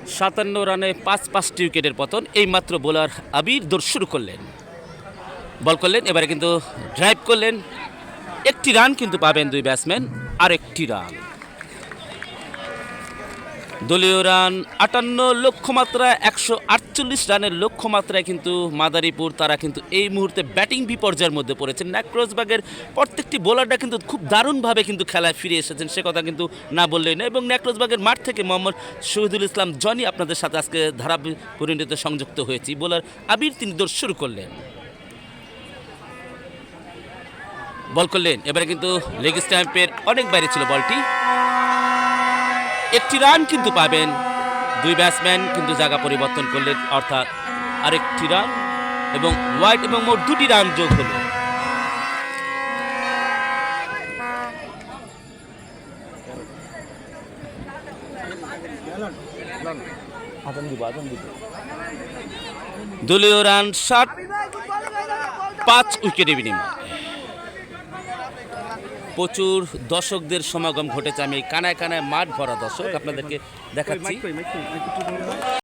57 রানে 5টি উইকেটের পতন। এইমাত্র বোলার আবির দৌড় শুরু করলেন, বল করলেন, এবারে কিন্তু ড্রাইভ করলেন। একটি রান কিন্তু পাবেন দুই ব্যাটসম্যান, আরেকটি রান। দলীয় রান 58 লক্ষ্যমাত্রায় 148 রানের লক্ষ্যমাত্রায় কিন্তু মাদারীপুর তারা কিন্তু এই মুহূর্তে ব্যাটিং বিপর্যয়ের মধ্যে পড়েছেন। ন্যাক্রোজবাগের প্রত্যেকটি বোলাররা কিন্তু খুব দারুণভাবে কিন্তু খেলায় ফিরে এসেছেন, সে কথা কিন্তু না বললেই না। এবং ন্যাক্রোজবাগের মাঠ থেকে মোহাম্মদ শহীদুল ইসলাম জনি আপনাদের সাথে আজকে ধারা পরিণতিতে সংযুক্ত হয়েছি। বোলার আবির তিনি দৌড় শুরু করলেন, বল করলেন, এবারে কিন্তু লেগ স্ট্যাম্পের অনেক বাইরে ছিল বলটি। একটি রান কিন্তু পাবেন দুই ব্যাটসম্যান কিন্তু জায়গা পরিবর্তন করলেন, অর্থাৎ আরেকটি রান এবং ওয়াইড এবং মোট দুটি রান যোগ হলো। দলীয় রান 60, 5 উইকেটের বিনিময়ে। প্রচুর দর্শকদের সমাগম ঘটেছে, আমি কানায় কানায় মাঠ ভরা দর্শক আপনাদেরকে দেখাচ্ছি।